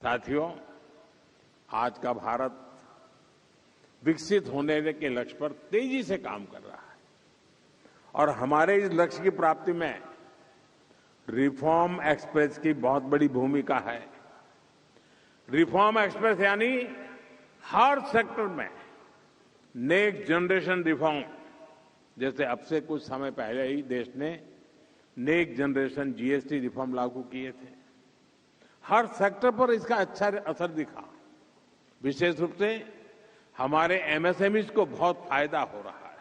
साथियों, आज का भारत विकसित होने के लक्ष्य पर तेजी से काम कर रहा है और हमारे इस लक्ष्य की प्राप्ति में रिफॉर्म एक्सप्रेस की बहुत बड़ी भूमिका है। रिफॉर्म एक्सप्रेस यानी हर सेक्टर में नेक्स्ट जनरेशन रिफॉर्म, जैसे अब से कुछ समय पहले ही देश ने नेक्स्ट जनरेशन जीएसटी रिफॉर्म लागू किए थे। हर सेक्टर पर इसका अच्छा असर दिखा। विशेष रूप से हमारे एमएसएमईज को बहुत फायदा हो रहा है।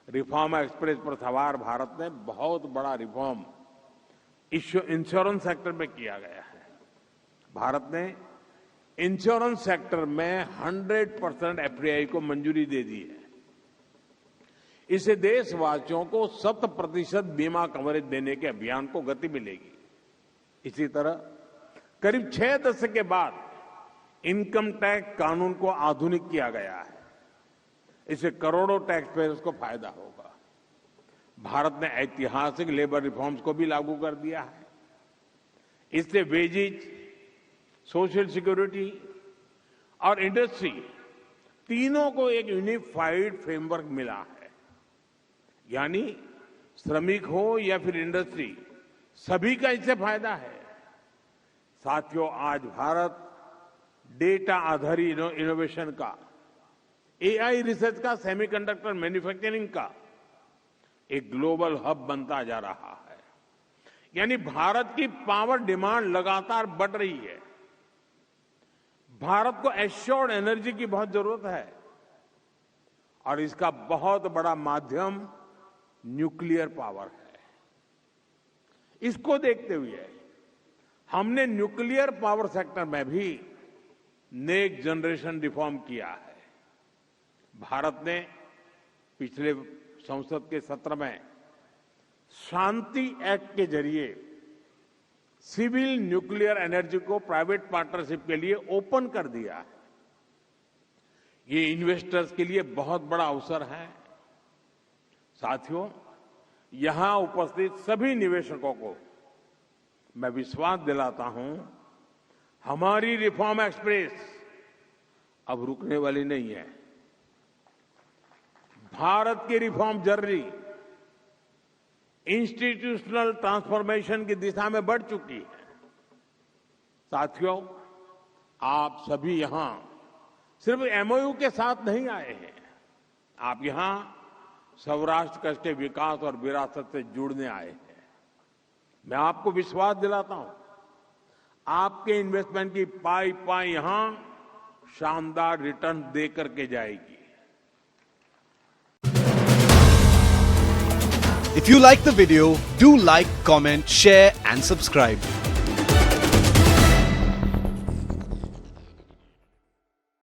रिफॉर्म एक्सप्रेस पर सवार भारत ने बहुत बड़ा रिफॉर्म इंश्योरेंस सेक्टर में किया गया है। भारत ने इंश्योरेंस सेक्टर में 100% एफडीआई को मंजूरी दे दी है। इससे देशवासियों को 100% बीमा कवरेज देने के अभियान को गति मिलेगी। इसी तरह करीब 6 दशक के बाद इनकम टैक्स कानून को आधुनिक किया गया है। इससे करोड़ों टैक्स पेयर्स को फायदा होगा। भारत ने ऐतिहासिक लेबर रिफॉर्म्स को भी लागू कर दिया है। इससे वेजेज, सोशल सिक्योरिटी और इंडस्ट्री तीनों को एक यूनिफाइड फ्रेमवर्क मिला है। यानी श्रमिक हो या फिर इंडस्ट्री, सभी का इससे फायदा है। साथियों, आज भारत डेटा आधारित इनोवेशन का, एआई रिसर्च का, सेमीकंडक्टर मैन्युफैक्चरिंग का एक ग्लोबल हब बनता जा रहा है। यानी भारत की पावर डिमांड लगातार बढ़ रही है। भारत को एश्योर्ड एनर्जी की बहुत जरूरत है और इसका बहुत बड़ा माध्यम न्यूक्लियर पावर है। इसको देखते हुए हमने न्यूक्लियर पावर सेक्टर में भी नेक्स्ट जनरेशन रिफॉर्म किया है। भारत ने पिछले संसद के सत्र में शांति एक्ट के जरिए सिविल न्यूक्लियर एनर्जी को प्राइवेट पार्टनरशिप के लिए ओपन कर दिया है। ये इन्वेस्टर्स के लिए बहुत बड़ा अवसर है। साथियों, यहां उपस्थित सभी निवेशकों को मैं विश्वास दिलाता हूं, हमारी रिफॉर्म एक्सप्रेस अब रुकने वाली नहीं है। भारत की रिफॉर्म जर्नी इंस्टीट्यूशनल ट्रांसफॉर्मेशन की दिशा में बढ़ चुकी है। साथियों, आप सभी यहां सिर्फ एमओयू के साथ नहीं आए हैं। आप यहां सौराष्ट्र कच्छ के विकास और विरासत से जुड़ने आए हैं। मैं आपको विश्वास दिलाता हूं, आपके इन्वेस्टमेंट की पाई पाई यहां शानदार रिटर्न दे करके जाएगी। If you like the video, do like, comment, share and subscribe.